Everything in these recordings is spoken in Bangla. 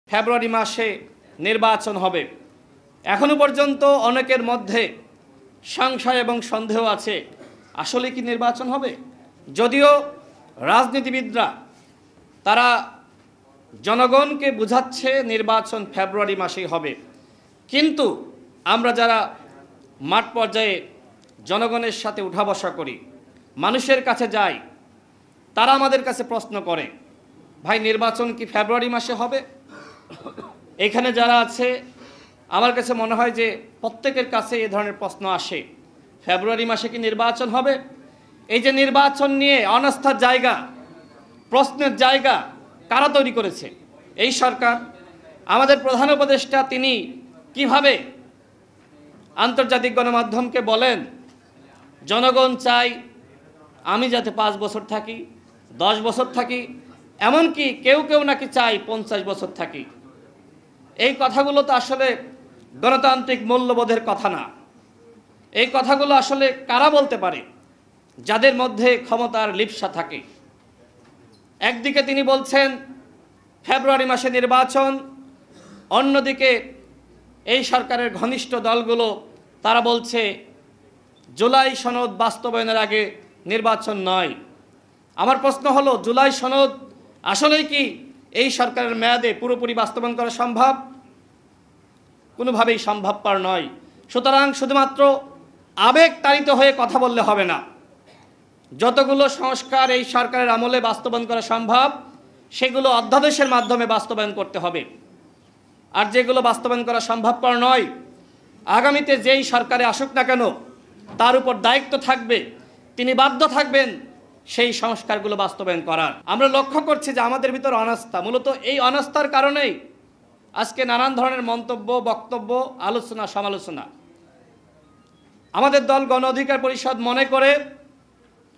ফেব্রুয়ারি মাসে নির্বাচন হবে। এখনো পর্যন্ত অনেকের মধ্যে সংশয় এবং সন্দেহ আছে, আসলে কি নির্বাচন হবে? যদিও রাজনীতিবিদরা তারা জনগণকে বোঝাচ্ছে নির্বাচন ফেব্রুয়ারি মাসেই হবে, কিন্তু আমরা যারা মাঠ পর্যায়ে জনগণের সাথে উঠা বসা করি, মানুষের কাছে যাই, তারা আমাদের কাছে প্রশ্ন করে, ভাই নির্বাচন কি ফেব্রুয়ারি মাসে হবে? এখানে যারা আছে আমার কাছে মনে হয় যে প্রত্যেকের কাছে এই ধরনের প্রশ্ন আসে, ফেব্রুয়ারি মাসে কি নির্বাচন হবে? এই যে নির্বাচন নিয়ে অনাস্থার জায়গা, প্রশ্নের জায়গা কারা তৈরি করেছে? এই সরকার। আমাদের প্রধান উপদেষ্টা তিনি কিভাবে আন্তর্জাতিক গণমাধ্যমকে বলেন জনগণ চাই আমি যাতে 5 বছর থাকি, 10 বছর থাকি, এমনকি কেউ কেউ নাকি চাই 50 বছর থাকি। এই কথাগুলো তো আসলে গণতান্ত্রিক মূল্যবোধের কথা না। এই কথাগুলো আসলে কারা বলতে পারে? যাদের মধ্যে ক্ষমতার লিপ্সা থাকে। একদিকে তিনি বলছেন ফেব্রুয়ারি মাসে নির্বাচন, অন্যদিকে এই সরকারের ঘনিষ্ঠ দলগুলো তারা বলছে জুলাই সনদ বাস্তবায়নের আগে নির্বাচন নয়। আমার প্রশ্ন হলো, জুলাই সনদ আসলেই কি এই সরকারের মেয়াদে পুরোপুরি বাস্তবায়ন করা সম্ভব? কোনোভাবেই সম্ভবপর নয়। সুতরাং শুধুমাত্র আবেগ তাড়িত হয়ে কথা বললে হবে না। যতগুলো সংস্কার এই সরকারের আমলে বাস্তবায়ন করা সম্ভব সেগুলো অধ্যাদেশের মাধ্যমে বাস্তবায়ন করতে হবে। আর যেগুলো বাস্তবায়ন করা সম্ভবপর নয়, আগামীতে যেই সরকারে আসুক না কেন তার উপর দায়িত্ব থাকবে, তিনি বাধ্য থাকবেন সেই সংস্কারগুলো বাস্তবায়ন করার। আমরা লক্ষ্য করছি যে আমাদের ভিতর অনাস্থা, মূলত এই অনাস্থার কারণেই আজকে নানান ধরনের মন্তব্য, বক্তব্য, আলোচনা, সমালোচনা। আমাদের দল গণ অধিকার পরিষদ মনে করে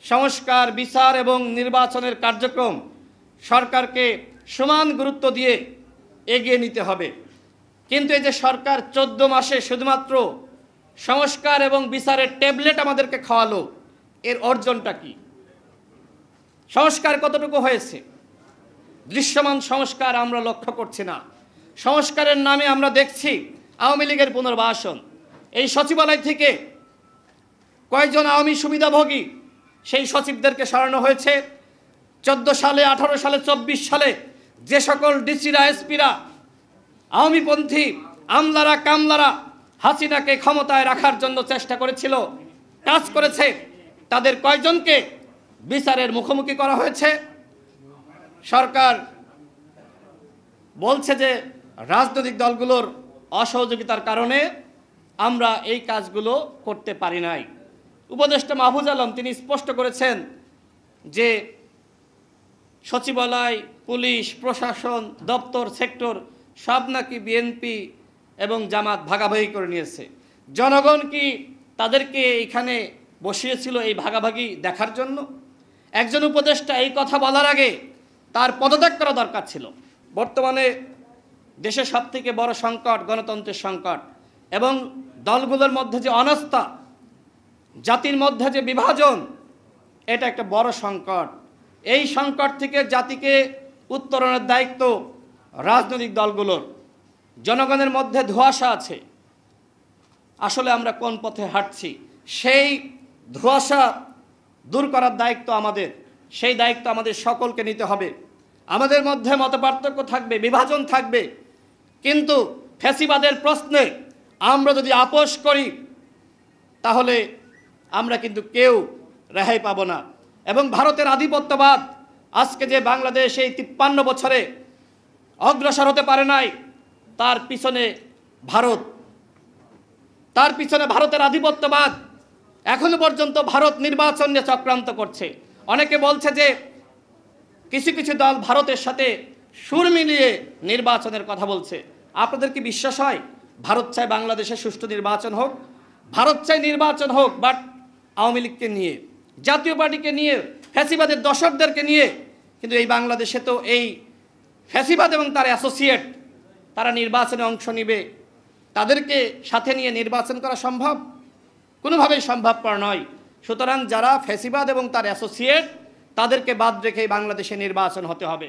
সংস্কার, বিচার এবং নির্বাচনের কার্যক্রম সরকারকে সমান গুরুত্ব দিয়ে এগিয়ে নিতে হবে। কিন্তু এই যে সরকার 14 মাসে শুধুমাত্র সংস্কার এবং বিচারের ট্যাবলেট আমাদেরকে খাওয়ালো, এর অর্জনটা কি? সংস্কার কতটুকু হয়েছে? দৃশ্যমান সংস্কার আমরা লক্ষ্য করছি না। সংস্কারের নামে আমরা দেখছি আওয়ামী লীগের পুনর্বাসন। এই সচিবালয় থেকে কয়েকজন আওয়ামী সুবিধাভোগী সেই সচিবদেরকে সরানো হয়েছে। 14 সালে, 18 সালে, 24 সালে যে সকল ডিসিরা, এসপিরা, আওয়ামীপন্থী আমলারা, কামলারা হাসিনাকে ক্ষমতায় রাখার জন্য চেষ্টা করেছিল, কাজ করেছে, তাদের কয়জনকে বিচারের মুখোমুখি করা হয়েছে? সরকার বলছে যে রাজনৈতিক দলগুলোর অসহযোগিতার কারণে আমরা এই কাজগুলো করতে পারি নাই। উপদেষ্টা মাহফুজ আলম তিনি স্পষ্ট করেছেন যে সচিবালয়, পুলিশ, প্রশাসন, দপ্তর, সেক্টর সব নাকি বিএনপি এবং জামাত ভাগাভাগি করে নিয়েছে। জনগণ কি তাদেরকে এখানে বসিয়েছিল এই ভাগাভাগি দেখার জন্য? একজন উপদেষ্টা এই কথা বলার আগে তার পদত্যাগ করা দরকার ছিল। বর্তমানে দেশের সবথেকে বড় সংকট গণতন্ত্রের সংকট, এবং দলগুলোর মধ্যে যে অনাস্থা, জাতির মধ্যে যে বিভাজন, এটা একটা বড় সংকট। এই সংকট থেকে জাতিকে উত্তরণের দায়িত্ব রাজনৈতিক দলগুলোর। জনগণের মধ্যে ধোঁয়াশা আছে, আসলে আমরা কোন পথে হাঁটছি সেই ধোঁয়াশা দূর করার দায়িত্ব আমাদের। সেই দায়িত্ব আমাদের সকলকে নিতে হবে। আমাদের মধ্যে মতপার্থক্য থাকবে, বিভাজন থাকবে, কিন্তু ফ্যাসিবাদের প্রশ্নে আমরা যদি আপোষ করি তাহলে আমরা কিন্তু কেউ রেহাই পাব না। এবং ভারতের আধিপত্যবাদ আজকে যে বাংলাদেশ এই 53 বছরে অগ্রসর হতে পারে নাই, তার পিছনে ভারতের আধিপত্যবাদ। এখনো পর্যন্ত ভারত নির্বাচন নিয়ে চক্রান্ত করছে। অনেকে বলছে যে কিছু কিছু দল ভারতের সাথে সুর মিলিয়ে নির্বাচনের কথা বলছে। আপনাদের কি বিশ্বাস হয় ভারত চায় বাংলাদেশে সুষ্ঠু নির্বাচন হোক? ভারত চায় নির্বাচন হোক, বাট আওয়ামী লীগকে নিয়ে, জাতীয় পার্টিকে নিয়ে, ফ্যাসিবাদের দশকদেরকে নিয়ে। কিন্তু এই বাংলাদেশে তো এই ফ্যাসিবাদ এবং তার অ্যাসোসিয়েট তারা নির্বাচনে অংশ নিবে, তাদেরকে সাথে নিয়ে নির্বাচন করা সম্ভব? কোনোভাবেই সম্ভবপর নয়। সুতরাং যারা ফ্যাসিবাদ এবং তার অ্যাসোসিয়েট তাদেরকে বাদ রেখে বাংলাদেশে নির্বাচন হতে হবে।